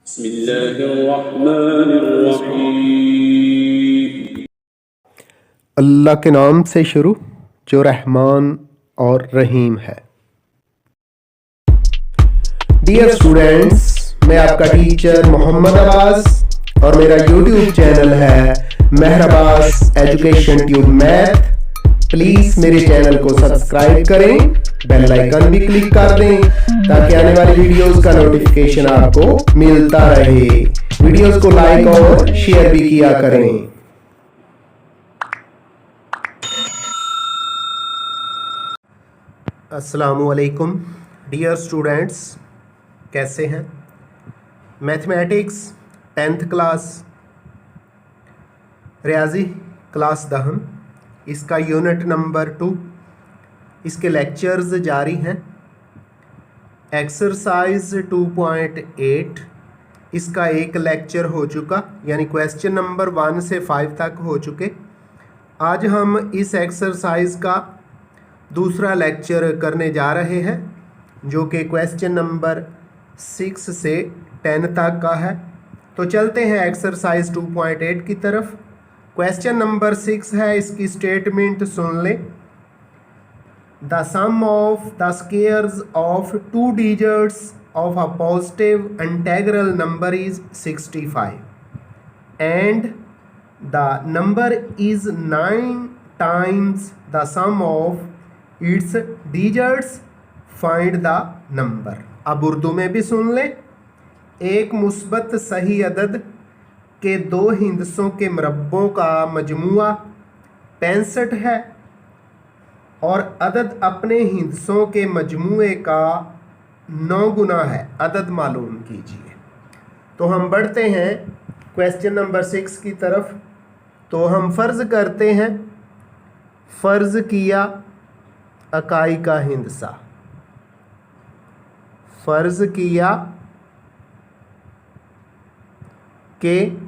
बिस्मिल्लाहिर्रहमानिर्रहीम। अल्लाह के नाम से शुरू जो रहमान और रहीम है। डियर स्टूडेंट्स, मैं आपका टीचर मोहम्मद अब्बास और मेरा यूट्यूब चैनल है Mehar Abbas education tube math. Please मेरे चैनल को सब्सक्राइब करें, बेल आइकन भी क्लिक कर दें ताकि आने वाली वीडियोस का नोटिफिकेशन आपको मिलता रहे। वीडियोस को लाइक और शेयर भी किया करें। अस्सलामुअलैकुम डियर स्टूडेंट्स, कैसे हैं? मैथमेटिक्स 10th क्लास रियाजी क्लास दहम, इसका यूनिट नंबर 2, इसके लेक्चर्स जारी हैं। एक्सरसाइज 2.8 इसका एक लेक्चर हो चुका, यानी क्वेश्चन नंबर 1 से 5 तक हो चुके। आज हम इस एक्सरसाइज का दूसरा लेक्चर करने जा रहे हैं जो कि क्वेश्चन नंबर 6 से 10 तक का है। तो चलते हैं एक्सरसाइज 2.8 की तरफ। क्वेश्चन नंबर 6 है, इसकी स्टेटमेंट सुन लें। The sum of the squares of 2 digits of a positive integral number is 65 and the number is 9 times the sum of its digits, find the number. अब उर्दू में भी सुन लें। एक मुस्बत सही अदद के 2 हिंदसों के मरब्बों का मजमुआ 65 है और अदद अपने हिंदसों के मजमुए का 9 गुना है। अदद मालूम कीजिए। तो हम बढ़ते हैं क्वेश्चन नंबर 6 की तरफ। तो हम फ़र्ज़ करते हैं, फ़र्ज़ किया इकाई का हिंदसा, फ़र्ज़ किया कि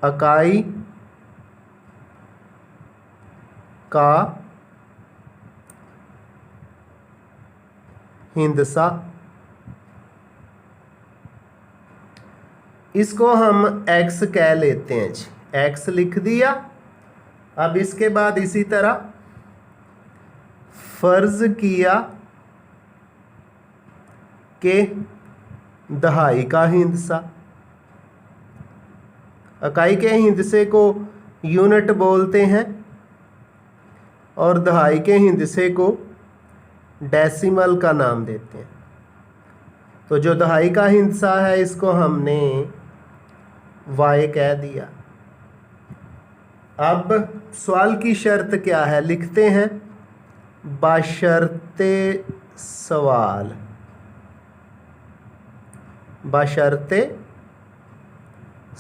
इकाई का हिंदसा, इसको हम x कह लेते हैं जी। x लिख दिया। अब इसके बाद इसी तरह फ़र्ज़ किया कि दहाई का हिंदसा, इकाई के हिंदसे को यूनिट बोलते हैं और दहाई के हिंदसे को डेसिमल का नाम देते हैं। तो जो दहाई का हिंदसा है इसको हमने y कह दिया। अब सवाल की शर्त क्या है, लिखते हैं बशर्ते सवाल, बशर्ते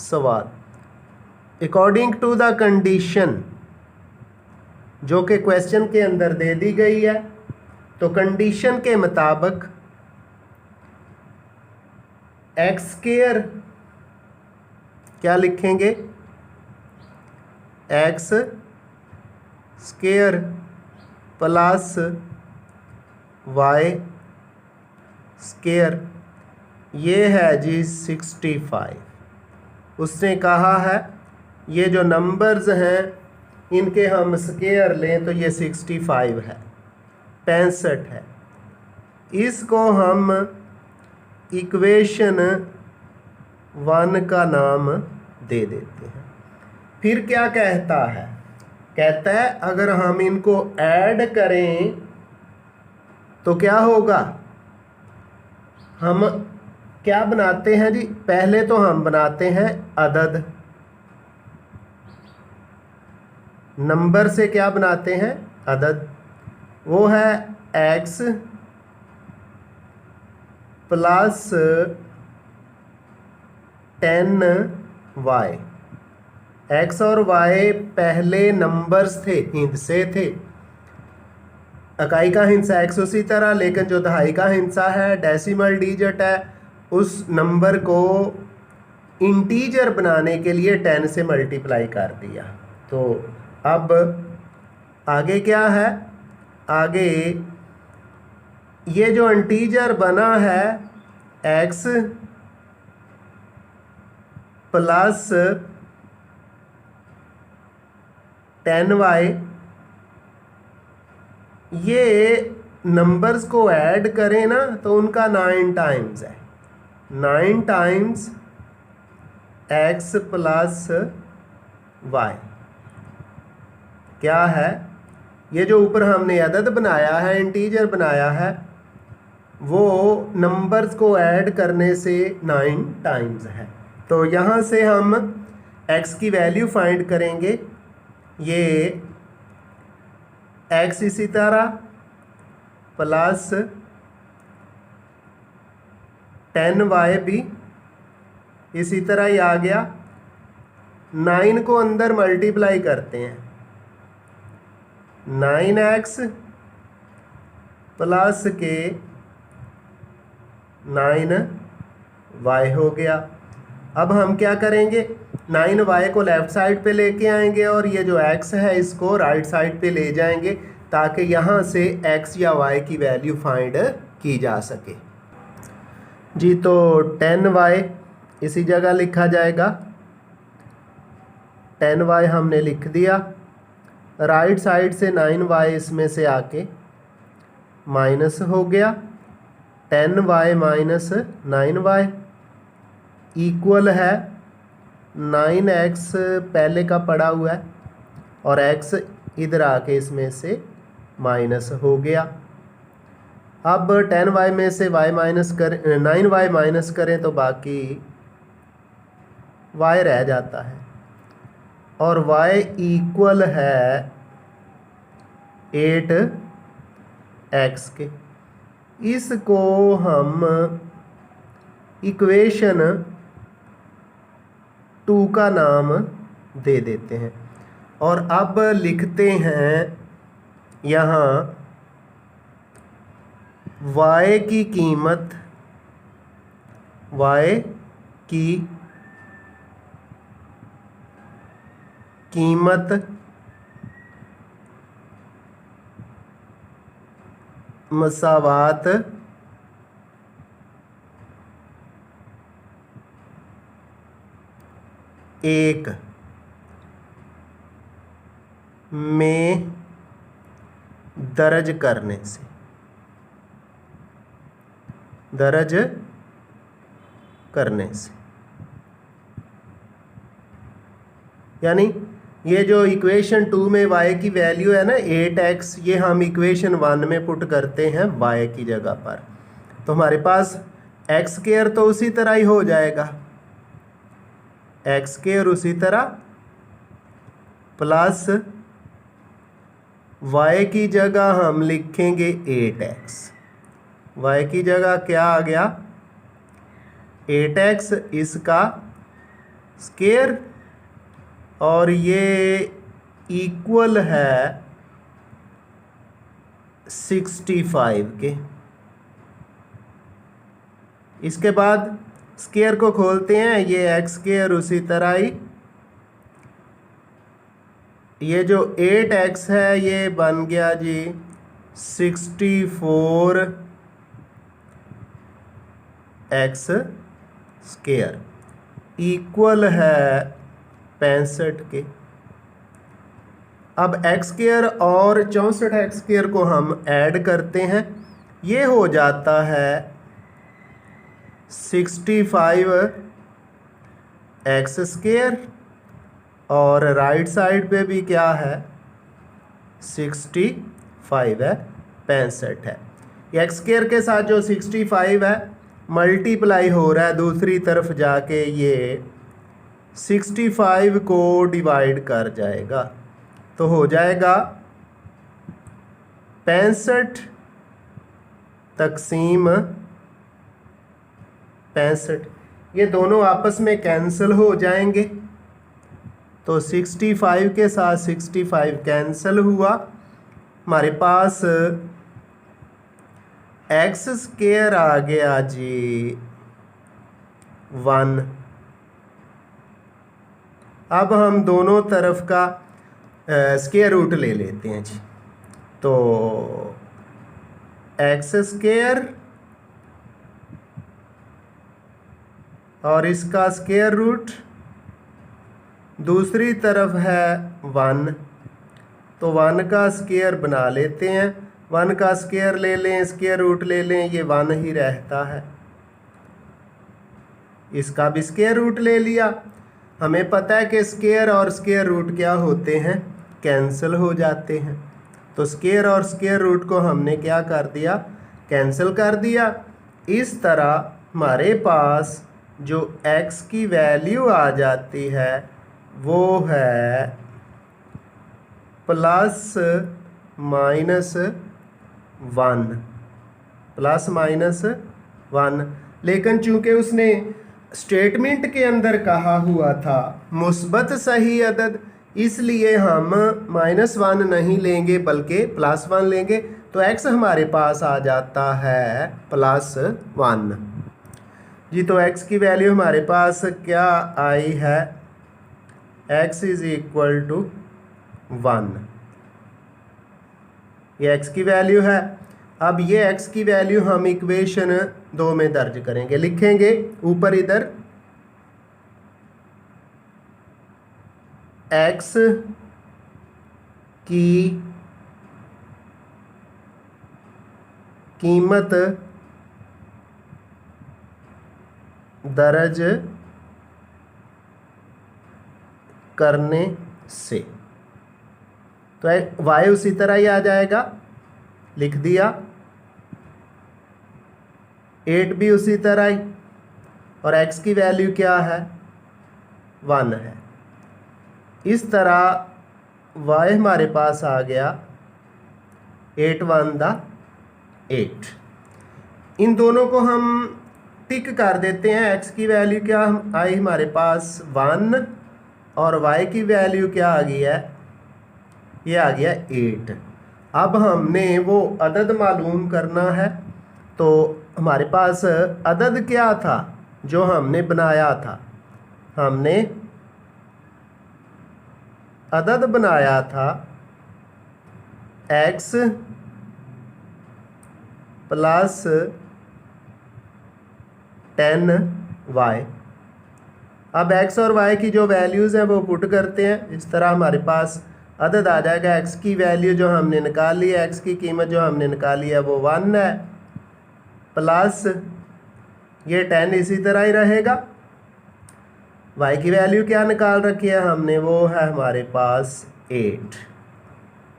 सवाल अकॉर्डिंग टू द कंडीशन जो कि क्वेश्चन के अंदर दे दी गई है। तो कंडीशन के मुताबिक एक्स स्क्वायर क्या लिखेंगे, x square plus y square, ये है जी 65। उसने कहा है ये जो नंबर्स हैं इनके हम स्क्वायर लें तो ये 65 है, 65 है। इसको हम इक्वेशन 1 का नाम दे देते हैं। फिर क्या कहता है, कहता है अगर हम इनको ऐड करें तो क्या होगा। हम क्या बनाते हैं जी, पहले तो हम बनाते हैं अदद, नंबर से क्या बनाते हैं अदद, वो है x प्लस 10y। x और y पहले नंबर्स थे, हिंदसे थे। इकाई का हिंसा x उसी तरह, लेकिन जो दहाई का हिंसा है डेसिमल डिजिट है, उस नंबर को इंटीजर बनाने के लिए 10 से मल्टीप्लाई कर दिया। तो अब आगे क्या है, आगे ये जो इंटीजर बना है x प्लस 10y, ये नंबर्स को ऐड करें ना तो उनका 9 टाइम्स है। 9 टाइम्स x प्लस वाई क्या है? ये जो ऊपर हमने अदद बनाया है, इंटीजर बनाया है, वो नंबर्स को ऐड करने से 9 टाइम्स है। तो यहाँ से हम x की वैल्यू फाइंड करेंगे। ये x इसी तरह प्लस 10y भी इसी तरह ही आ गया। 9 को अंदर मल्टीप्लाई करते हैं, 9x प्लस के 9y हो गया। अब हम क्या करेंगे, 9y को लेफ़्ट साइड पे लेके आएंगे और ये जो x है इसको राइट साइड पे ले जाएंगे ताकि यहाँ से x या y की वैल्यू फाइंड की जा सके जी। तो 10y इसी जगह लिखा जाएगा, 10y हमने लिख दिया। राइट साइड से 9y इसमें से आके माइनस हो गया। 10y माइनस 9y इक्वल है 9x पहले का पड़ा हुआ है और x इधर आके इसमें से माइनस हो गया। अब 10y में से y माइनस कर 9y माइनस करें तो बाकी y रह जाता है और y इक्वल है 8x के। इसको हम इक्वेशन 2 का नाम दे देते हैं और अब लिखते हैं यहाँ y की कीमत, y की कीमत मसावात एक में दर्ज करने से, दर्ज करने से, यानी ये जो इक्वेशन 2 में y की वैल्यू है ना 8x, ये हम इक्वेशन 1 में पुट करते हैं y की जगह पर। तो हमारे पास x स्क्वायर तो उसी तरह ही हो जाएगा, x स्क्वायर उसी तरह प्लस y की जगह हम लिखेंगे 8x। y की जगह क्या आ गया 8x, इसका स्क्वायर और ये इक्वल है 65 के। इसके बाद स्क्वायर को खोलते हैं, ये एक्स स्क्वायर उसी तरह ही, ये जो 8x है ये बन गया जी 64 एक्स स्क्वायर इक्वल है 65 के। अब एक्स स्क्वायर और 64 एक्स स्क्वायर को हम ऐड करते हैं, ये हो जाता है 65 एक्स स्क्वायर और राइट साइड पे भी क्या है 65 है, 65 है। एक्स स्क्वायर के साथ जो 65 है मल्टीप्लाई हो रहा है, दूसरी तरफ जाके ये 65 को डिवाइड कर जाएगा तो हो जाएगा 65 तकसीम 65। ये दोनों आपस में कैंसिल हो जाएंगे तो 65 के साथ 65 कैंसिल हुआ। हमारे पास एक्स स्क्वायर आ गया जी 1। अब हम दोनों तरफ का स्क्वायर रूट ले लेते हैं जी। तो एक्स स्क्वायर और इसका स्क्वायर रूट, दूसरी तरफ है 1, तो 1 का स्क्वायर बना लेते हैं। 1 का स्क्वायर ले लें, स्क्वायर रूट ले लें, ये 1 ही रहता है। इसका भी स्क्वायर रूट ले लिया। हमें पता है कि स्क्वायर और स्क्वायर रूट क्या होते हैं, कैंसिल हो जाते हैं। तो स्क्वायर और स्क्वायर रूट को हमने क्या कर दिया, कैंसिल कर दिया। इस तरह हमारे पास जो x की वैल्यू आ जाती है वो है प्लस माइनस 1। लेकिन चूंकि उसने स्टेटमेंट के अंदर कहा हुआ था मुस्बत सही अदद, इसलिए हम -1 नहीं लेंगे बल्कि +1 लेंगे। तो x हमारे पास आ जाता है +1 जी। तो x की वैल्यू हमारे पास क्या आई है, x = 1। ये x की वैल्यू है। अब ये x की वैल्यू हम इक्वेशन 2 में दर्ज करेंगे, लिखेंगे ऊपर इधर x की कीमत दर्ज करने से, तो y उसी तरह ही आ जाएगा, लिख दिया। 8 भी उसी तरह ही, और x की वैल्यू क्या है, 1 है। इस तरह y हमारे पास आ गया 8 1 दा 8। इन दोनों को हम टिक कर देते हैं। x की वैल्यू क्या आई हमारे पास 1, और y की वैल्यू क्या आ गई है, ये आ गया 8। अब हमने वो अदद मालूम करना है। तो हमारे पास अदद क्या था जो हमने बनाया था, हमने अदद बनाया था x + 10y। अब x और y की जो वैल्यूज़ हैं वो पुट करते हैं। इस तरह हमारे पास अदद आ जाएगा। x की वैल्यू जो हमने निकाली है, x की कीमत जो हमने निकाली है वो 1 है, प्लस ये 10 इसी तरह ही रहेगा। y की वैल्यू क्या निकाल रखी है हमने, वो है हमारे पास 8।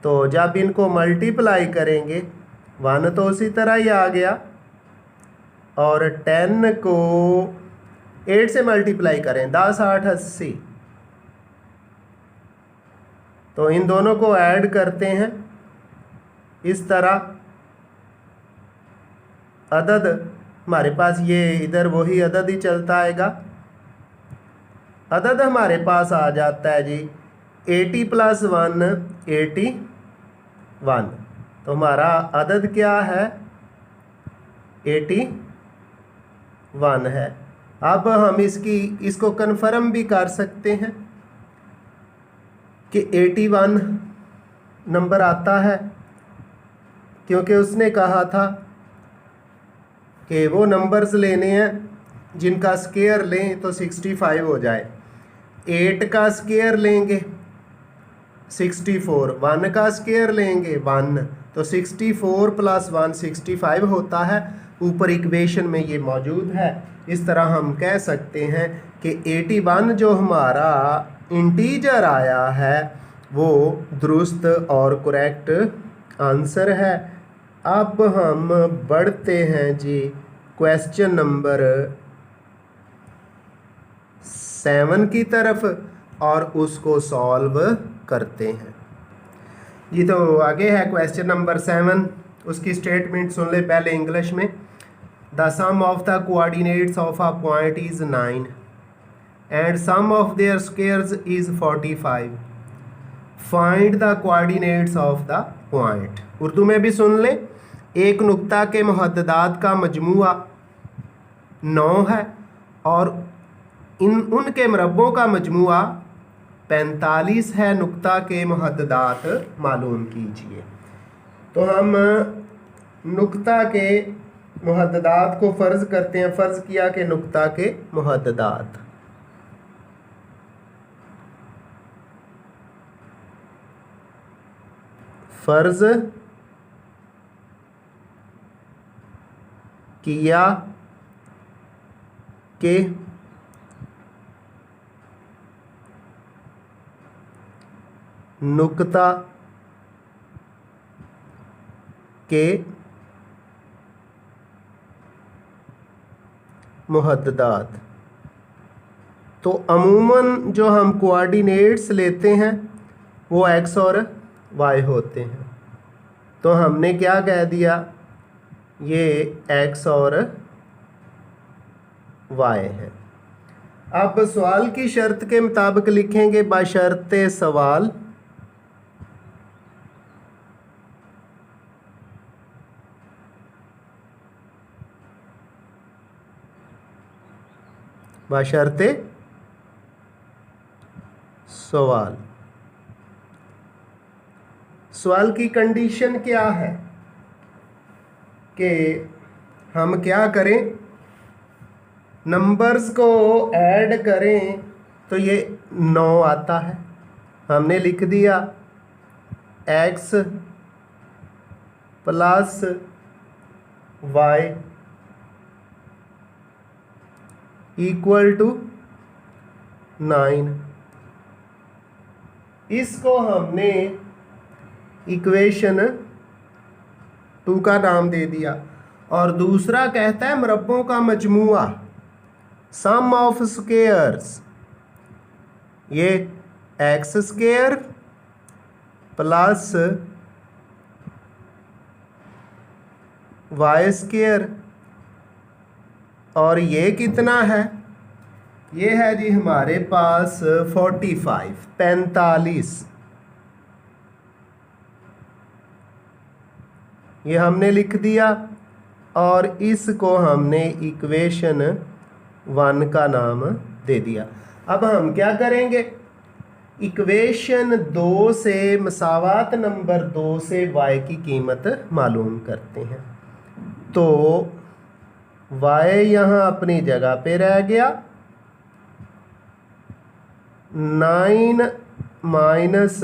तो जब इनको मल्टीप्लाई करेंगे 1 तो उसी तरह ही आ गया, और 10 को 8 से मल्टीप्लाई करें 10 8 80। तो इन दोनों को ऐड करते हैं। इस तरह अदद हमारे पास ये इधर वही अदद ही चलता आएगा। अदद हमारे पास आ जाता है जी 80 + 1 81। तो हमारा अदद क्या है, 81 है। अब हम इसको कन्फर्म भी कर सकते हैं कि 81 नंबर आता है, क्योंकि उसने कहा था कि वो नंबर्स लेने हैं जिनका स्क्वायर लें तो 65 हो जाए। 8 का स्क्वायर लेंगे 64, 1 का स्क्वायर लेंगे 1, तो 64 + 1 65 होता है। ऊपर इक्वेशन में ये मौजूद है। इस तरह हम कह सकते हैं कि 81 जो हमारा इंटीजर आया है वो दुरुस्त और करेक्ट आंसर है। अब हम बढ़ते हैं जी क्वेश्चन नंबर 7 की तरफ और उसको सॉल्व करते हैं जी। तो आगे है क्वेश्चन नंबर 7। उसकी स्टेटमेंट सुन ले पहले इंग्लिश में। The sum of the coordinates of a point is 9 and sum of their squares is 45। Find the coordinates of the point. Urdu में भी सुन ले। एक नुक्ता के मुहद्ददात का मजमूआ 9 है और उनके मरब्बों का मजमूआ 45 है। नुक्ता के मुहद्ददात मालूम कीजिए। तो हम नुक्ता के मुहद्ददात को फ़र्ज़ करते हैं। फ़र्ज़ किया कि नुक्ता के मुहद्ददात, फ़र्ज़ किया कि नुक्ता के मुहद्ददात। तो अमूमन जो हम कोऑर्डिनेट्स लेते हैं वो एक्स और वाई होते हैं। तो हमने क्या कह दिया, ये एक्स और वाई है। अब सवाल की शर्त के मुताबिक लिखेंगे, बशर्ते सवाल बशर्ते सवाल। सवाल की कंडीशन क्या है कि हम क्या करें, नंबर्स को ऐड करें तो ये 9 आता है। हमने लिख दिया x plus y equal to 9। इसको हमने इक्वेशन 2 का नाम दे दिया। और दूसरा कहता है मरब्बों का मजमुआ, सम ऑफ स्क्वेयर्स, ये x square plus y square, और ये कितना है, ये है जी हमारे पास 45। ये हमने लिख दिया और इसको हमने इक्वेशन 1 का नाम दे दिया। अब हम क्या करेंगे, इक्वेशन 2 से मसावात नंबर 2 से y की कीमत मालूम करते हैं। तो y यहाँ अपनी जगह पे रह गया, 9 माइनस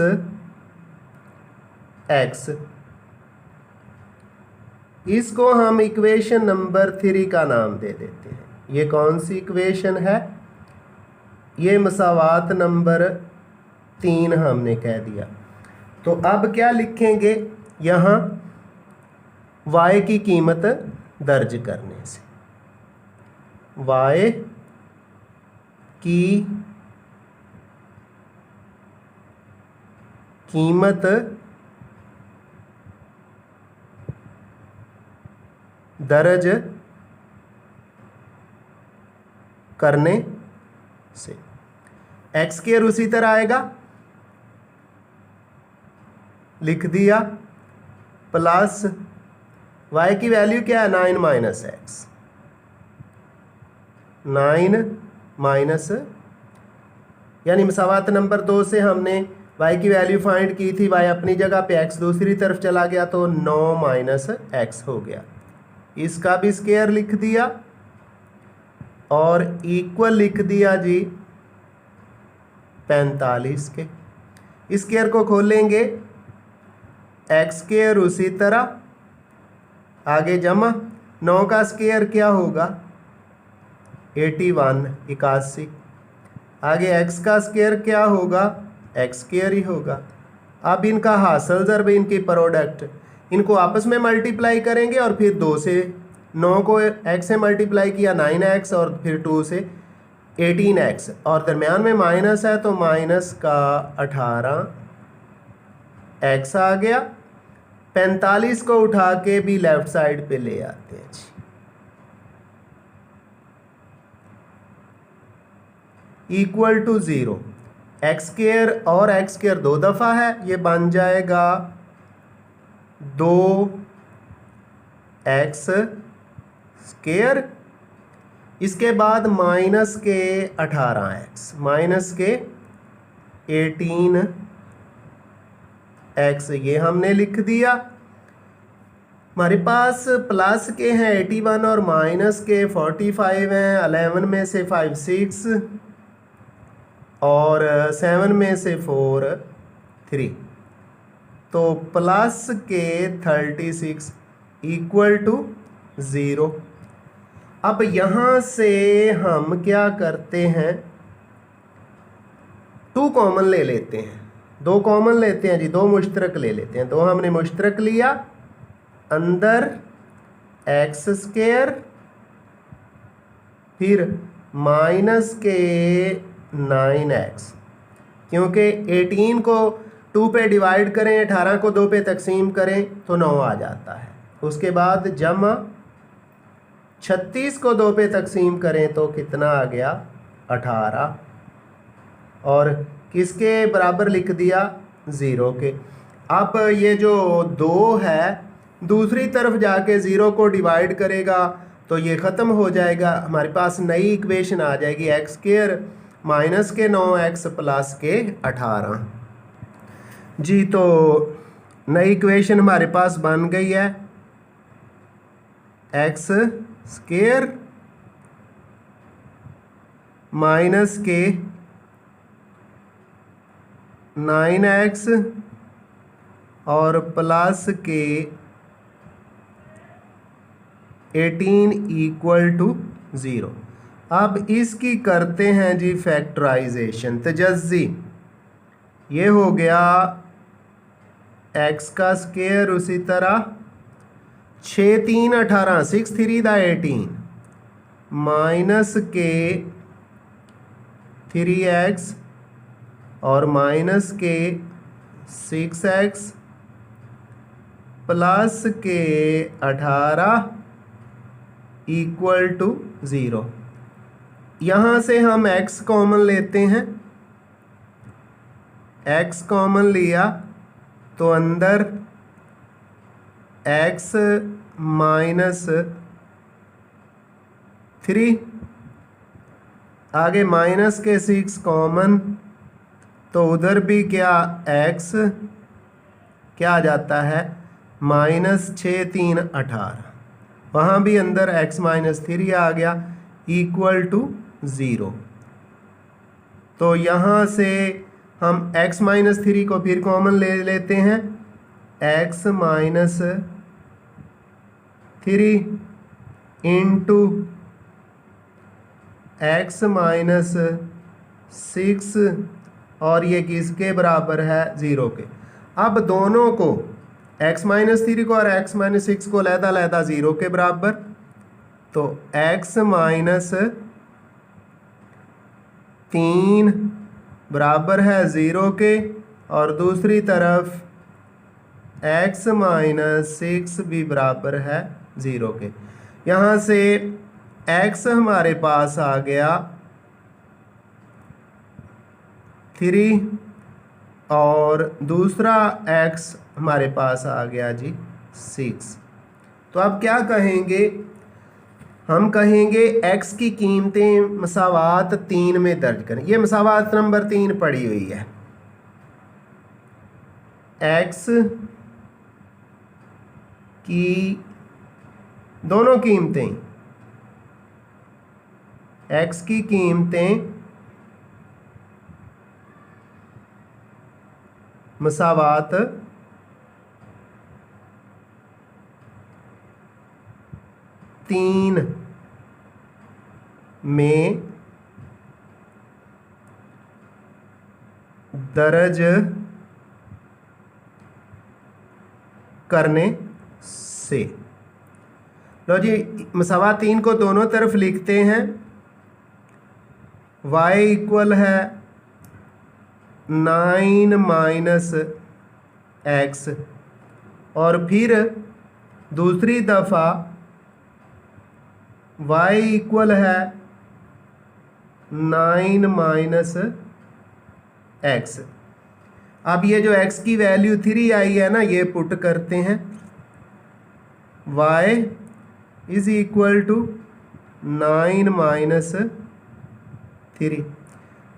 x, इसको हम इक्वेशन नंबर 3 का नाम दे देते हैं। ये कौन सी इक्वेशन है, ये मसावात नंबर 3 हमने कह दिया। तो अब क्या लिखेंगे, यहाँ y की कीमत दर्ज करने से, y की कीमत दर्ज करने से एक्स स्क्वायर उसी तरह आएगा, लिख दिया, प्लस y की वैल्यू क्या है, 9 माइनस एक्स, 9 माइनस, यानी मसावात नंबर 2 से हमने y की वैल्यू फाइंड की थी, y अपनी जगह पे, x दूसरी तरफ चला गया, तो 9 माइनस एक्स हो गया। इसका भी स्क्वायर लिख दिया और इक्वल लिख दिया जी 45 के। स्क्वायर को खोलेंगे, एक्स स्क्वायर उसी तरह आगे जमा, 9 का स्क्वायर क्या होगा, 81, आगे x का स्क्वायर क्या होगा, एक्स स्क्वायर ही होगा। अब इनका हासिल ज़रब, इनकी प्रोडक्ट, इनको आपस में मल्टीप्लाई करेंगे और फिर 2 से 9 को x से मल्टीप्लाई किया 9x और फिर 2 से 18x, और दरमियान में माइनस है तो माइनस का 18x आ गया। 45 को उठा के भी लेफ्ट साइड पे ले आते हैं जी, इक्वल टू 0। एक्स स्क्वायर और एक्स स्क्वायर 2 दफ़ा है, ये बन जाएगा 2x स्क्वायर, इसके बाद माइनस के 18x, माइनस के 18x, ये हमने लिख दिया। हमारे पास प्लस के हैं 81 और माइनस के 45 हैं। 11 में से 5 6 और 7 में से 4 3, तो प्लस के 36 इक्वल टू 0। अब यहाँ से हम क्या करते हैं, 2 कॉमन ले लेते हैं, 2 कॉमन लेते हैं जी, 2 मुश्तरक ले लेते हैं। 2 हमने मुश्तरक लिया, अंदर एक्स स्क्वायर फिर माइनस के 9x, क्योंकि 18 को 2 पे डिवाइड करें, 18 को 2 पे तकसीम करें तो 9 आ जाता है। उसके बाद जमा 36 को 2 पे तकसीम करें तो कितना आ गया, 18, और किसके बराबर लिख दिया, 0 के। अब ये जो 2 है दूसरी तरफ जाके 0 को डिवाइड करेगा तो ये ख़त्म हो जाएगा, हमारे पास नई इक्वेशन आ जाएगी, एक्स स्क्वायर माइनस के 9x प्लस के 18 जी। तो नई इक्वेशन हमारे पास बन गई है, एक्स स्क्वायर माइनस के 9x और प्लस के 18 इक्वल टू 0। अब इसकी करते हैं जी फैक्टराइजेशन, तजज़ी। ये हो गया x का स्क्वायर, उसी तरह 6 3 18 6 3 18 माइनस के 3x और माइनस के 6x प्लस के 18 इक्वल टू 0। यहाँ से हम x कॉमन लेते हैं, x कॉमन लिया तो अंदर x माइनस 3, आगे माइनस के 6 कॉमन, तो उधर भी क्या x क्या आ जाता है, माइनस 6 3 18, वहाँ भी अंदर x माइनस 3 आ गया इक्वल टू 0। तो यहाँ से हम x माइनस 3 को फिर कॉमन ले लेते हैं, x minus 3 into x minus 6 और ये किसके बराबर है, 0 के। अब दोनों को x माइनस 3 को और x माइनस 6 को लहदा 0 के बराबर, तो x माइनस 3 बराबर है 0 के, और दूसरी तरफ x माइनस 6 भी बराबर है 0 के। यहाँ से x हमारे पास आ गया 3 और दूसरा x हमारे पास आ गया जी 6। तो अब क्या कहेंगे, हम कहेंगे x की कीमतें मसावात 3 में दर्ज करें। ये मसावात नंबर 3 पड़ी हुई है, x की दोनों कीमतें, x की कीमतें मसावात 3 में दर्ज करने से। लो जी, मसावात 3 को दोनों तरफ लिखते हैं, y इक्वल है 9 माइनस x, और फिर दूसरी दफ़ा y इक्वल है 9 माइनस x। अब ये जो x की वैल्यू 3 आई है ना, ये पुट करते हैं, y is equal to 9 minus 3।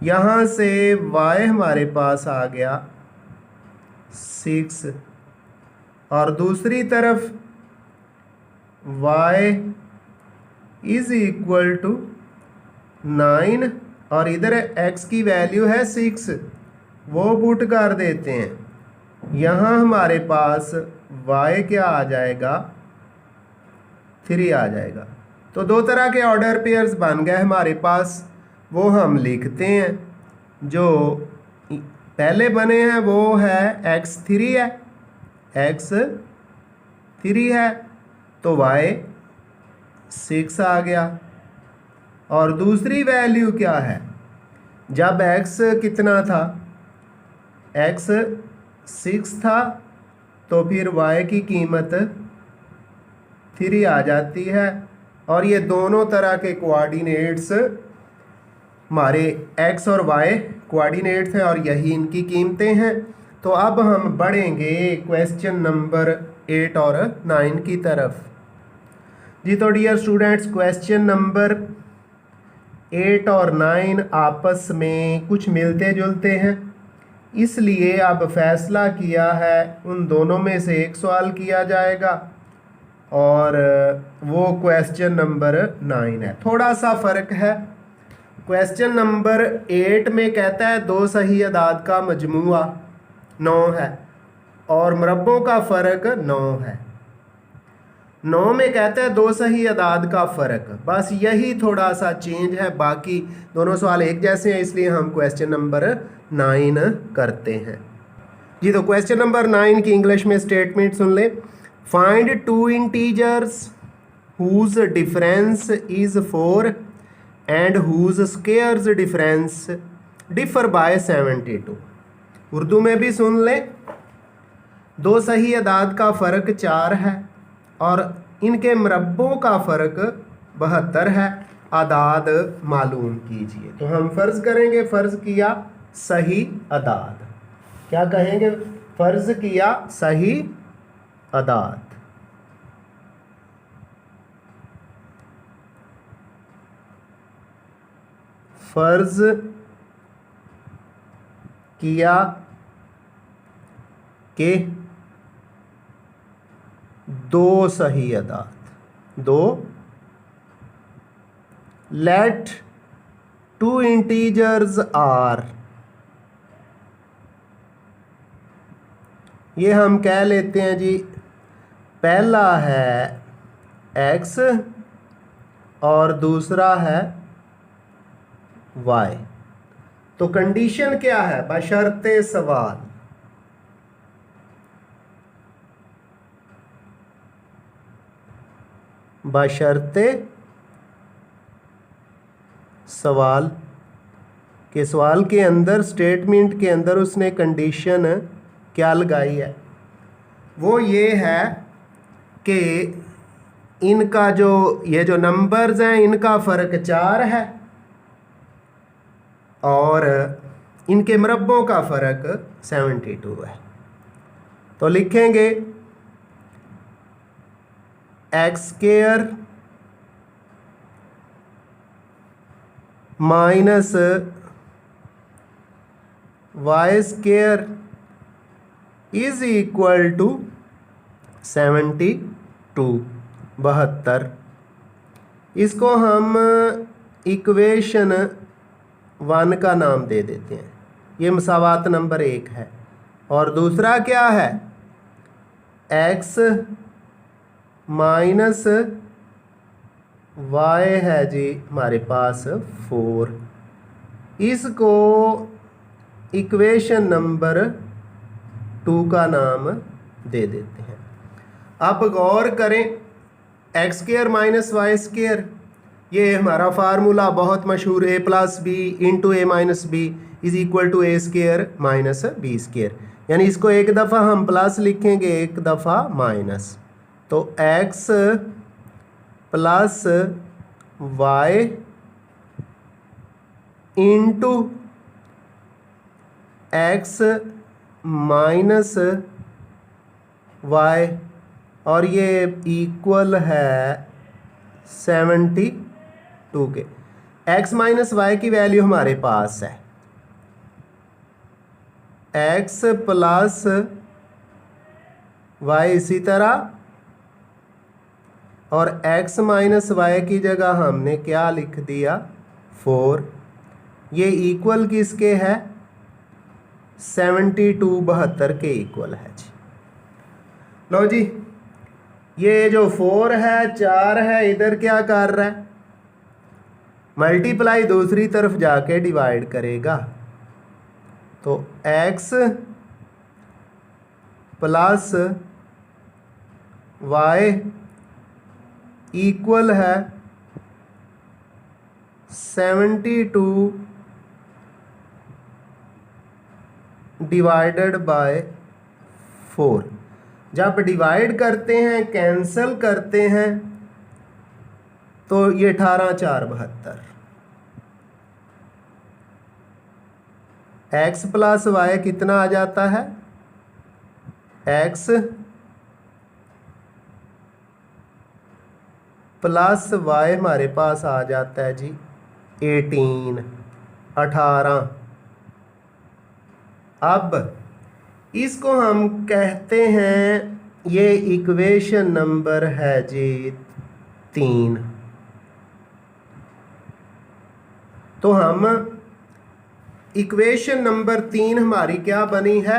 यहाँ से y हमारे पास आ गया 6, और दूसरी तरफ y इज इक्वल टू 9 और इधर x की वैल्यू है 6, वो पुट कर देते हैं। यहाँ हमारे पास y क्या आ जाएगा, 3 आ जाएगा। तो दो तरह के ऑर्डर पेयर्स बन गए हमारे पास, वो हम लिखते हैं। जो पहले बने हैं वो है x3 है, x3 है तो y 6 आ गया। और दूसरी वैल्यू क्या है, जब x कितना था, x 6 था तो फिर y की कीमत 3 आ जाती है। और ये दोनों तरह के कोऑर्डिनेट्स हमारे x और y कोऑर्डिनेट्स हैं और यही इनकी कीमतें हैं। तो अब हम बढ़ेंगे क्वेश्चन नंबर 8 और 9 की तरफ। जी तो डियर स्टूडेंट्स, क्वेश्चन नंबर 8 और 9 आपस में कुछ मिलते जुलते हैं, इसलिए अब फैसला किया है उन दोनों में से एक सवाल किया जाएगा और वो क्वेश्चन नंबर 9 है। थोड़ा सा फ़र्क है। क्वेश्चन नंबर 8 में कहता है दो सही अदाद का मजमूआ 9 है और मुरब्बों का फ़र्क 9 है। 9 में कहता है दो सही अदाद का फ़र्क, बस यही थोड़ा सा चेंज है, बाकी दोनों सवाल एक जैसे हैं, इसलिए हम क्वेश्चन नंबर 9 करते हैं। जी तो क्वेश्चन नंबर 9 की इंग्लिश में स्टेटमेंट सुन लें। Find two integers whose difference is 4 and whose squares difference differ by 72। उर्दू में भी सुन लें। दो सही अदाद का फ़र्क 4 है और इनके मुरब्बों का फ़र्क 72 है। अदाद मालूम कीजिए। तो हम फ़र्ज़ करेंगे, फ़र्ज़ किया सही अदाद, क्या कहेंगे, फ़र्ज़ किया सही अदाद। फ़र्ज़ किया कि दो सही अदाद, दो, लेट टू इंटीजर्स आर, ये हम कह लेते हैं जी, पहला है x और दूसरा है y। तो कंडीशन क्या है, बशर्ते सवाल, बशर्ते सवाल के सवाल के अंदर, स्टेटमेंट के अंदर उसने कंडीशन क्या लगाई है, वो ये है कि इनका जो ये जो नंबर्स हैं इनका फ़र्क 4 है और इनके मुरब्बों का फ़र्क 72 है। तो लिखेंगे x square minus y square is equal to 72, 72। इसको हम इक्वेशन 1 का नाम दे देते हैं, ये मसावात नंबर 1 है। और दूसरा क्या है, x माइनस y है जी हमारे पास 4, इसको इक्वेशन नंबर 2 का नाम दे देते हैं। अब गौर करें, x square minus y square, ये हमारा फार्मूला बहुत मशहूर, a plus b into a minus b is equal to a square minus b square, यानी इसको एक दफ़ा हम प्लस लिखेंगे, एक दफ़ा माइनस। तो x plus y into x minus y, और ये इक्वल है 72 के। x माइनस वाई की वैल्यू हमारे पास है x प्लस वाई, इसी तरह और x माइनस वाई की जगह हमने क्या लिख दिया 4। ये इक्वल किसके है 72 के इक्वल है जी। लो जी, ये जो 4 है 4 है इधर क्या कर रहा है मल्टीप्लाई दूसरी तरफ जाके डिवाइड करेगा। तो x प्लस वाई इक्वल है 72 डिवाइडेड बाय 4। जब डिवाइड करते हैं कैंसल करते हैं तो ये 18 4 72। x प्लस वाई कितना आ जाता है x प्लस वाई हमारे पास आ जाता है जी 18। अब इसको हम कहते हैं ये इक्वेशन नंबर है जी 3। तो हम इक्वेशन नंबर 3 हमारी क्या बनी है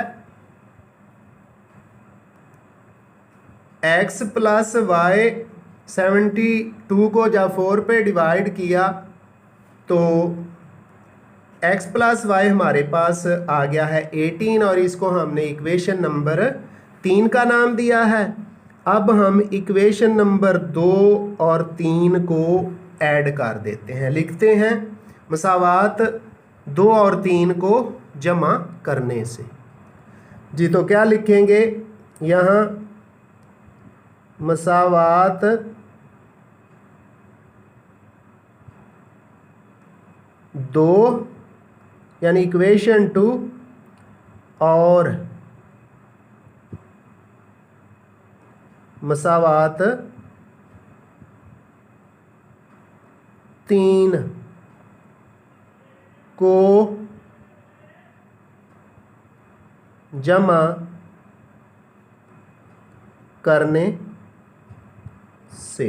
x प्लस वाई 72 को जब 4 पे डिवाइड किया तो x प्लस वाई हमारे पास आ गया है 18 और इसको हमने इक्वेशन नंबर 3 का नाम दिया है। अब हम इक्वेशन नंबर 2 और 3 को ऐड कर देते हैं, लिखते हैं मसावात 2 और 3 को जमा करने से जी। तो क्या लिखेंगे यहाँ मसावात 2 यानी इक्वेशन 2 और मसावात 3 को जमा करने से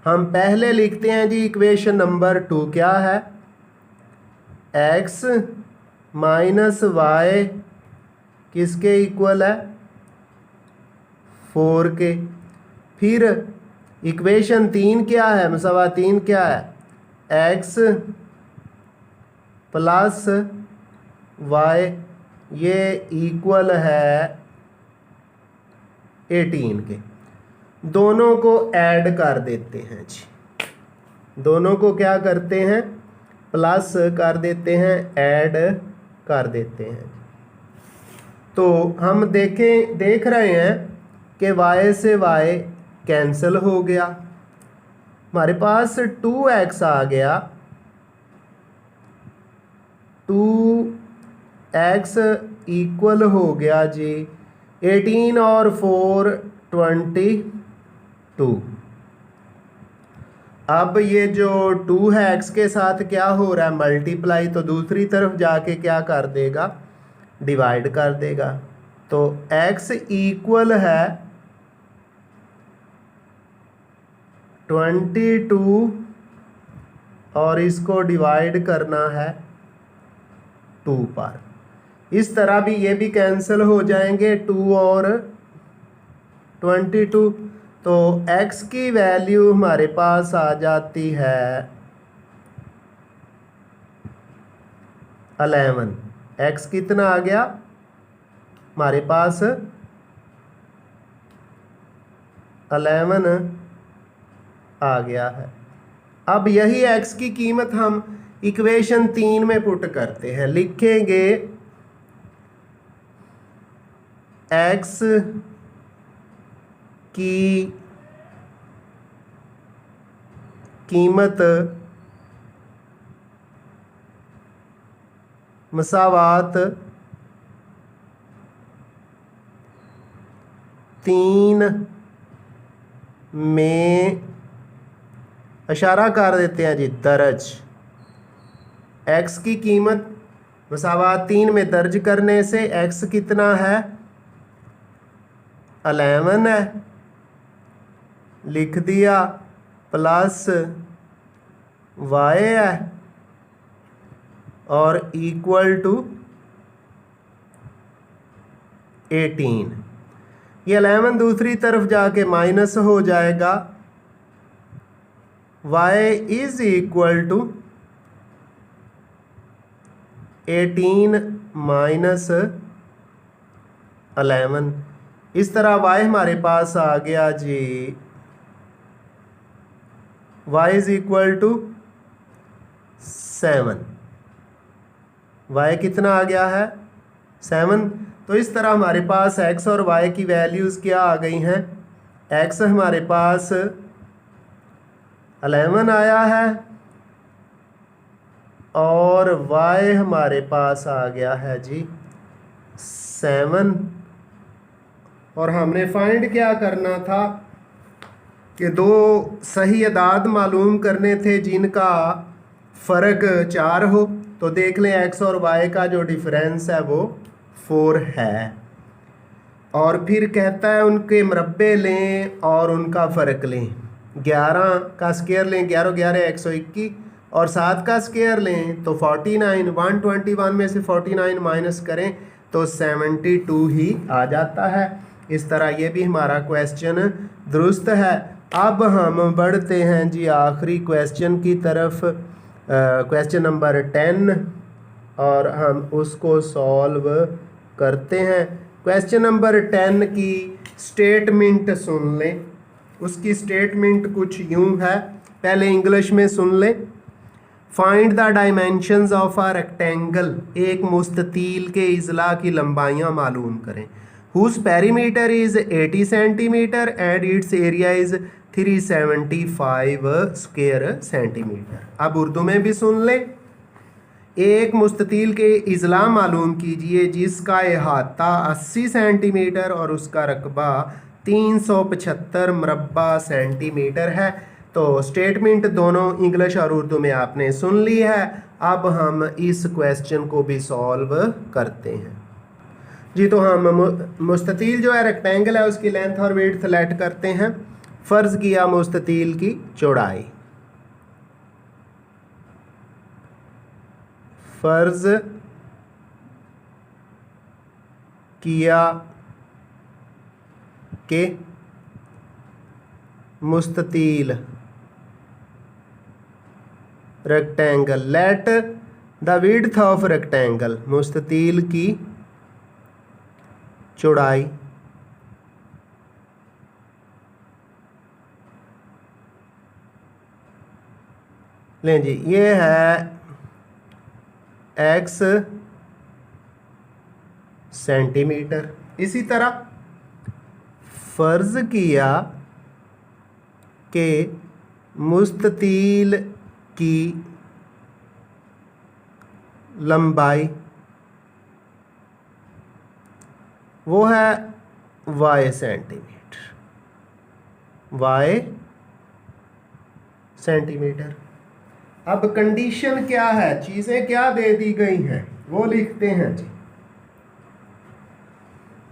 हम पहले लिखते हैं जी इक्वेशन नंबर 2 क्या है x माइनस वाई किसके इक्वल है 4 के। फिर इक्वेशन 3 क्या है मसावा 3 क्या है x प्लस वाई ये इक्वल है 18 के। दोनों को ऐड कर देते हैं जी। दोनों को क्या करते हैं प्लस कर देते हैं ऐड कर देते हैं। तो हम देख रहे हैं कि y से y कैंसिल हो गया, हमारे पास 2x आ गया। 2x इक्वल हो गया जी 18 और 4 22। अब ये जो 2 है x के साथ क्या हो रहा है मल्टीप्लाई, तो दूसरी तरफ जाके क्या कर देगा डिवाइड कर देगा। तो x इक्वल है 22 और इसको डिवाइड करना है 2 पर। इस तरह भी ये भी कैंसिल हो जाएंगे 2 और 22। तो x की वैल्यू हमारे पास आ जाती है 11। x कितना आ गया हमारे पास 11 आ गया है। अब यही x की कीमत हम इक्वेशन 3 में पुट करते हैं, लिखेंगे x की कीमत मसावात 3 में इशारा कर देते हैं जी दर्ज। x की कीमत मसावात 3 में दर्ज करने से x कितना है 11 है, लिख दिया। प्लस वाई है और इक्वल टू 18। ये 11 दूसरी तरफ जाके माइनस हो जाएगा। y is equal to 18 minus 11। इस तरह y हमारे पास आ गया जी, y is equal to 7। y कितना आ गया है 7। तो इस तरह हमारे पास x और y की वैल्यूज़ क्या आ गई हैं। x हमारे पास 11 आया है और y हमारे पास आ गया है जी 7। और हमने फाइंड क्या करना था कि दो सही अदाद मालूम करने थे जिनका फ़र्क 4 हो। तो देख लें x और y का जो डिफरेंस है वो 4 है। और फिर कहता है उनके मुरब्बे लें और उनका फ़र्क लें। 11 का स्क्वायर लें, 11 11 121, और 7 का स्क्वायर लें तो 49। 121 में से 49 माइनस करें तो 72 ही आ जाता है। इस तरह ये भी हमारा क्वेश्चन दुरुस्त है। अब हम बढ़ते हैं जी आखिरी क्वेश्चन की तरफ, क्वेश्चन नंबर 10, और हम उसको सॉल्व करते हैं। क्वेश्चन नंबर 10 की स्टेटमेंट सुन लें। उसकी स्टेटमेंट कुछ यूं है, पहले इंग्लिश में सुन लें। Find the dimensions of a rectangle, एक मुस्ततील के इजला की लंबाइयाँ मालूम करें। Whose perimeter is 80 centimetre and its area is 375 square centimetre. अब उर्दू में भी सुन लें। एक मुस्ततील के इजला मालूम कीजिए जिसका अहाता 80 सेंटीमीटर और उसका रकबा 375 मुरब्बा सेंटीमीटर है। तो स्टेटमेंट दोनों इंग्लिश और उर्दू में आपने सुन ली है। अब हम इस क्वेश्चन को भी सॉल्व करते हैं जी। तो हम मुस्ततील जो है रेक्टेंगल है उसकी लेंथ और विड्थ सेलेक्ट करते हैं। फ़र्ज़ किया मुस्ततील की चौड़ाई, फ़र्ज़ किया के मुस्ततील rectangle, let the width of rectangle, मुस्ततील की चौड़ाई लें जी। ये है x सेंटीमीटर। इसी तरह फ़र्ज़ किया कि मुस्ततील की लंबाई वो है y सेंटीमीटर, y सेंटीमीटर। अब कंडीशन क्या है, चीज़ें क्या दे दी गई हैं वो लिखते हैं जी।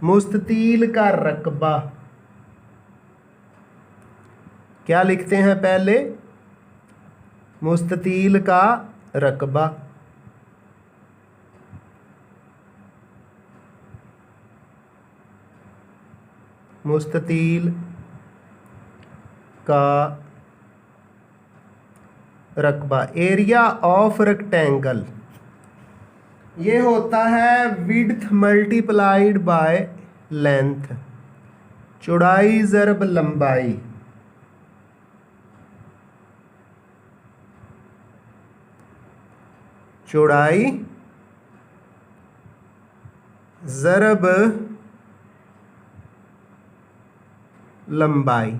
मुस्ततील का रकबा क्या लिखते हैं पहले, मुस्ततील का रकबा, मुस्ततील का रकबा। एरिया ऑफ रेक्टेंगल ये होता है विड्थ मल्टीप्लाइड बाय लेंथ, चौड़ाई ज़रब लंबाई। चौड़ाई ज़रब लंबाई।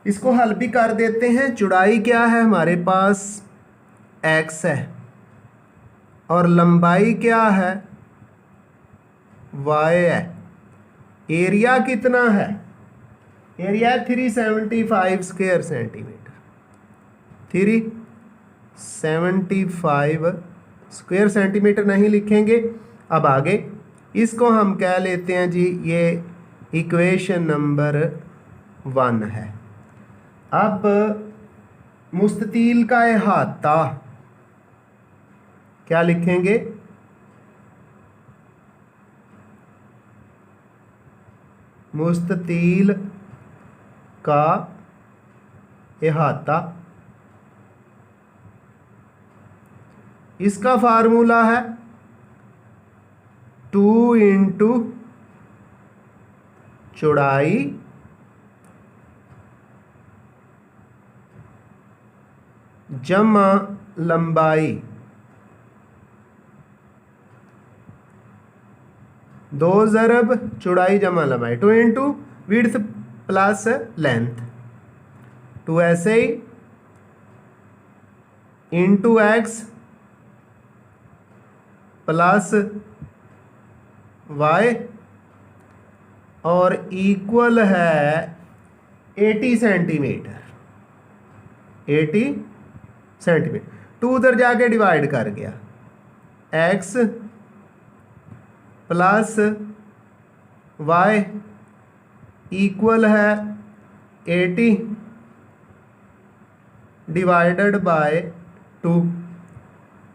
इसको हल भी कर देते हैं। चौड़ाई क्या है हमारे पास x है और लंबाई क्या है y है। एरिया कितना है, area 375 square centimetre, 375 square centimetre नहीं लिखेंगे। अब आगे इसको हम कह लेते हैं जी, ये इक्वेशन नंबर 1 है। अब मुस्ततील का अहाता क्या लिखेंगे? मुस्ततील का अहाता, इसका फार्मूला है 2 इंटू चौड़ाई जमा लंबाई, 2 ज़रब चौड़ाई जमा लंबाई, 2 इंटू विड्थ प्लस लेंथ, 2 ऐसे ही इंटू एक्स प्लस वाई और इक्वल है 80 सेंटीमीटर, 80 सेंटीमीटर। 2 उधर जाके डिवाइड कर गया, एक्स प्लस वाई इक्वल है 80 डिवाइडेड बाय 2।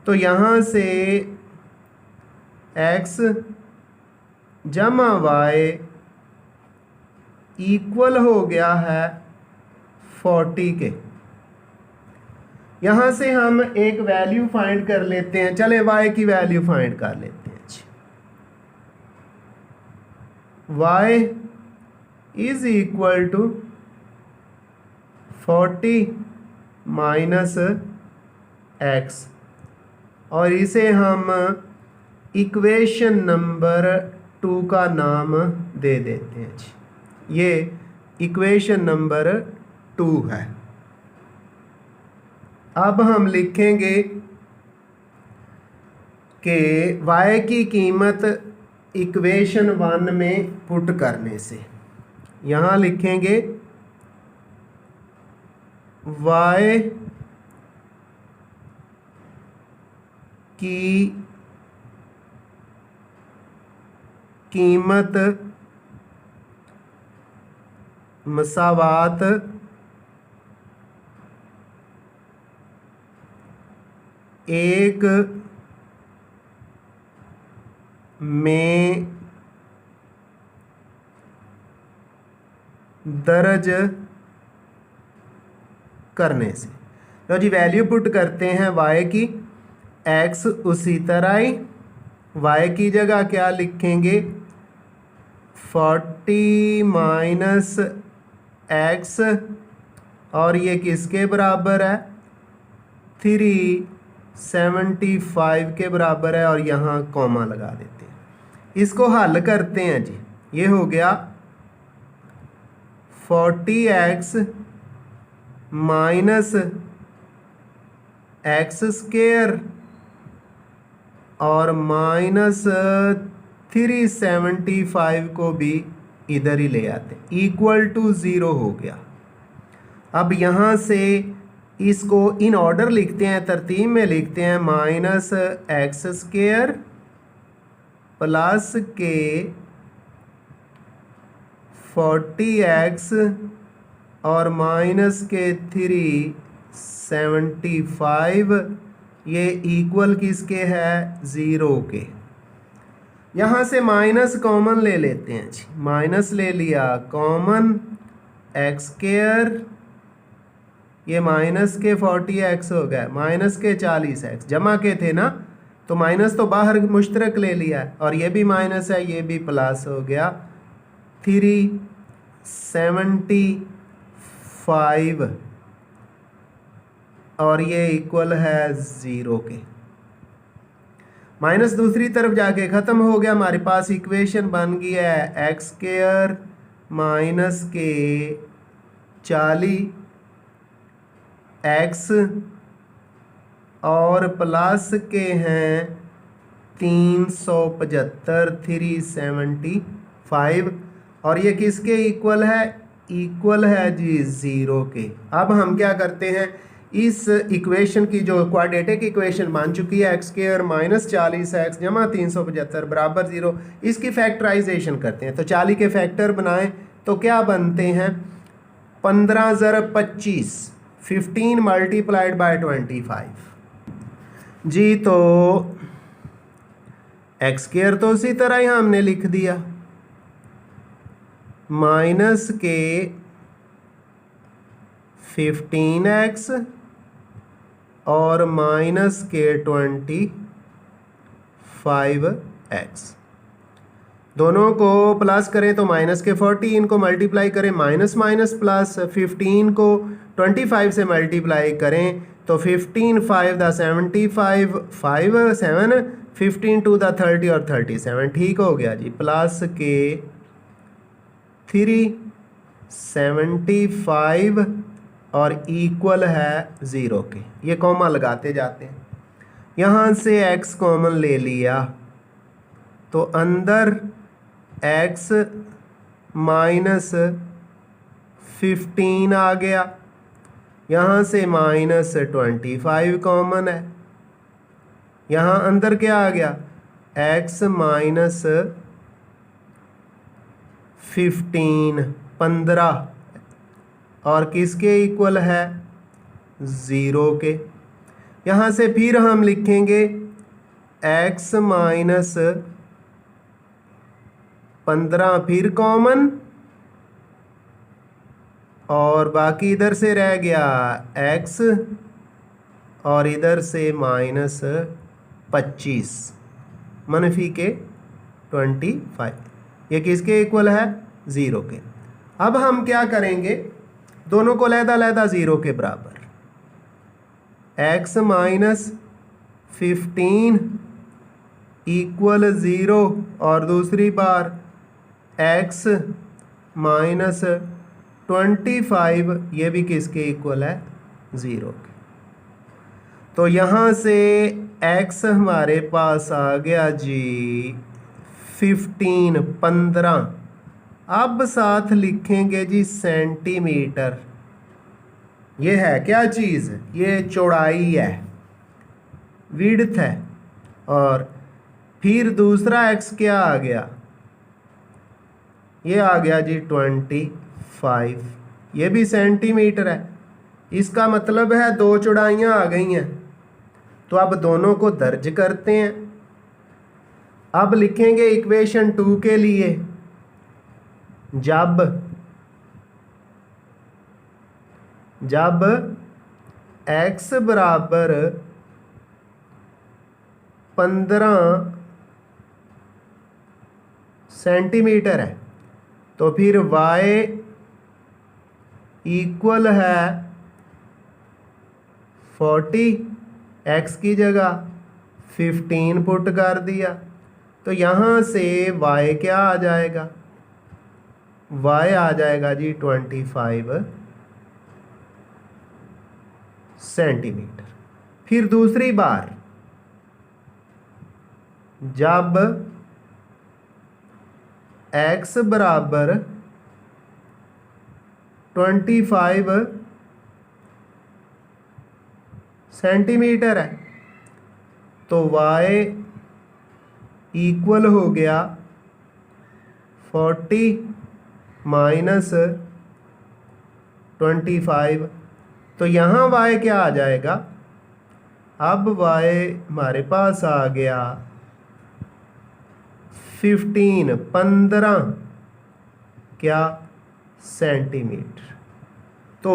तो यहाँ से x जमा वाई इक्वल हो गया है 40 के। यहाँ से हम एक वैल्यू फाइंड कर लेते हैं। चले y की वैल्यू फाइंड कर लेते हैं। y is equal to 40 minus x और इसे हम इक्वेशन नंबर 2 का नाम दे देते हैं जी। ये इक्वेशन नंबर 2 है। अब हम लिखेंगे कि y की कीमत इक्वेशन 1 में पुट करने से, यहाँ लिखेंगे y की कीमत मसावात एक में दर्ज करने से। तो जी वैल्यू पुट करते हैं y की, x उसी तरह ही y की जगह क्या लिखेंगे 40 माइनस एक्स और ये किसके बराबर है 375 के बराबर है और यहाँ कॉमा लगा देते हैं। इसको हल करते हैं जी। ये हो गया 40x माइनस एक्स स्क्वायर और माइनस 375 को भी इधर ही ले आते इक्वल टू 0 हो गया। अब यहाँ से इसको इन ऑर्डर लिखते हैं, तरतीब में लिखते हैं माइनस एक्स स्क्वायर प्लस के 40x और माइनस के 375 ये इक्वल किसके है 0 के। यहाँ से माइनस कॉमन ले लेते हैं जी। माइनस ले लिया कॉमन, एक्स स्क्वायर ये माइनस के 40x हो गया, माइनस के 40x जमा के थे ना, तो माइनस तो बाहर मुश्तरक ले लिया है और ये भी माइनस है, ये भी प्लस हो गया 375 और ये इक्वल है 0 के। माइनस दूसरी तरफ जाके ख़त्म हो गया, हमारे पास इक्वेशन बन गई है एक्स स्क्वायर माइनस के 40x और प्लस के हैं 375 और ये किसके इक्वल है, इक्वल है जी 0 के। अब हम क्या करते हैं, इस इक्वेशन की जो क्वाड्रेटिक इक्वेशन बन चुकी है एक्स स्क्वायर माइनस 40x जमा 375 बराबर 0, इसकी फैक्टराइजेशन करते हैं। तो 40 के फैक्टर बनाएं तो क्या बनते हैं 15 ज़रब 25, 15 मल्टीप्लाइड बाय 25 जी। तो एक्स स्क्वायर तो उसी तरह ही हमने लिख दिया, माइनस के 15x और माइनस के 25x, दोनों को प्लस करें तो माइनस के 40, इनको मल्टीप्लाई करें माइनस माइनस प्लस, 15 को 25 से मल्टीप्लाई करें तो 15 5 द 75, 5 7, 15 2 द 30 और 37, ठीक हो गया जी। प्लस के 375 और इक्वल है 0 के, ये कॉमा लगाते जाते हैं। यहाँ से x कॉमन ले लिया तो अंदर x माइनस 15 आ गया, यहाँ से माइनस 25 कॉमन है, यहाँ अंदर क्या आ गया, x माइनस 15 और किसके इक्वल है, 0 के। यहाँ से फिर हम लिखेंगे x माइनस 15 फिर कॉमन, और बाकी इधर से रह गया x और इधर से माइनस 25 मनफी के 25, ये किसके इक्वल है, 0 के। अब हम क्या करेंगे, दोनों को लहदा 0 के बराबर, x माइनस 15 इक्वल 0 और दूसरी बार x माइनस 25, ये भी किसके इक्वल है, 0 के। तो यहाँ से x हमारे पास आ गया जी 15। अब साथ लिखेंगे जी सेंटीमीटर, ये है क्या चीज़, ये चौड़ाई है, विड्थ है, और फिर दूसरा x क्या आ गया, ये आ गया जी 25, ये भी सेंटीमीटर है। इसका मतलब है दो चौड़ाइयाँ आ गई हैं, तो अब दोनों को दर्ज करते हैं। अब लिखेंगे इक्वेशन 2 के लिए, जब x बराबर 15 सेंटीमीटर है तो फिर y इक्वल है 40, x की जगह 15 पुट कर दिया, तो यहाँ से y क्या आ जाएगा, y आ जाएगा जी 25 सेंटीमीटर। फिर दूसरी बार जब x बराबर 25 सेंटीमीटर है तो y इक्वल हो गया 40 माइनस 25, तो यहाँ y क्या आ जाएगा, अब y हमारे पास आ गया 15 क्या सेंटीमीटर। तो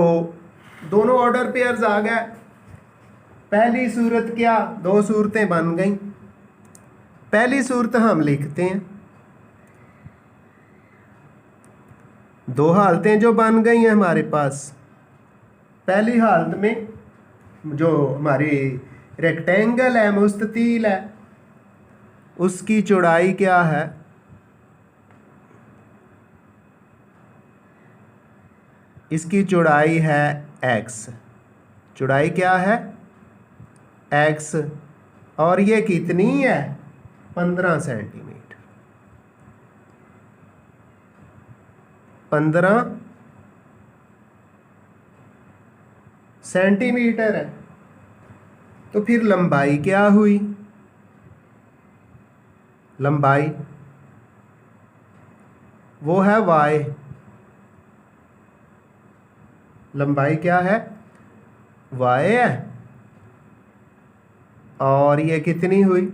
दोनों ऑर्डर पेयर्स आ गए। पहली सूरत क्या, दो सूरतें बन गई। पहली सूरत हम लिखते हैं, दो हालतें जो बन गई हैं हमारे पास। पहली हालत में जो हमारी रेक्टेंगल है, मुस्ततील है, उसकी चौड़ाई क्या है, इसकी चौड़ाई है x, चौड़ाई क्या है x, और ये कितनी है 15 सेंटीमीटर, 15 सेंटीमीटर है। तो फिर लंबाई क्या हुई, लंबाई वो है y, लंबाई क्या है, y है, और ये कितनी हुई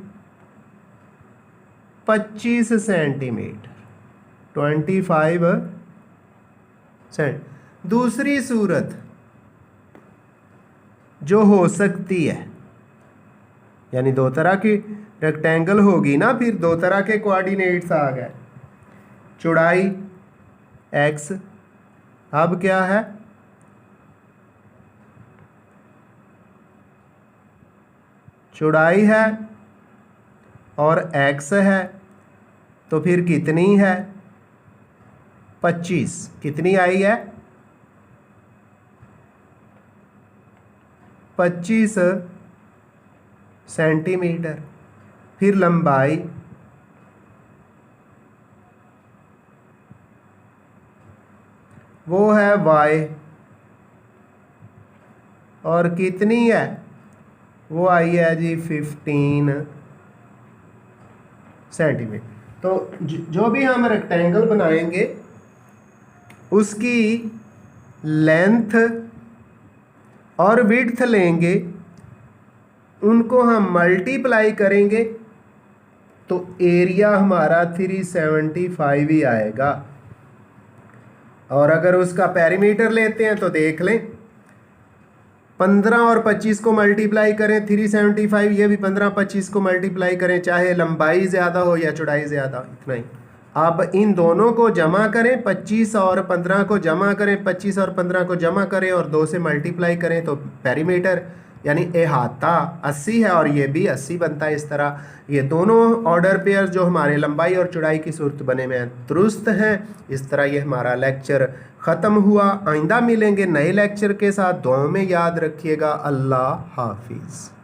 25 सेंटीमीटर, 25 सेंट। दूसरी सूरत जो हो सकती है, यानी दो तरह की रेक्टेंगल होगी ना, फिर दो तरह के कोऑर्डिनेट्स आ गए। चौड़ाई x, अब क्या है, चौड़ाई है और x है, तो फिर कितनी है 25, कितनी आई है 25 सेंटीमीटर। फिर लंबाई वो है y, और कितनी है, वो आई है जी 15 सेंटीमीटर। तो जो भी हम रेक्टेंगल बनाएंगे उसकी लेंथ और विड्थ लेंगे, उनको हम मल्टीप्लाई करेंगे तो एरिया हमारा 375 ही आएगा। और अगर उसका पेरीमीटर लेते हैं तो देख लें, 15 और 25 को मल्टीप्लाई करें 375, ये भी 15 25 को मल्टीप्लाई करें, चाहे लंबाई ज़्यादा हो या चौड़ाई ज़्यादा, इतना ही। अब इन दोनों को जमा करें, 25 और 15 को जमा करें, 25 और 15 को जमा करें और 2 से मल्टीप्लाई करें तो पेरीमीटर यानी अहाता 80 है, और ये भी 80 बनता है। इस तरह ये दोनों ऑर्डर पेयर जो हमारे लंबाई और चौड़ाई की सूरत बने में दुरुस्त हैं। इस तरह ये हमारा लेक्चर ख़त्म हुआ। आइंदा मिलेंगे नए लेक्चर के साथ। दुआओं में याद रखिएगा। अल्लाह हाफिज़।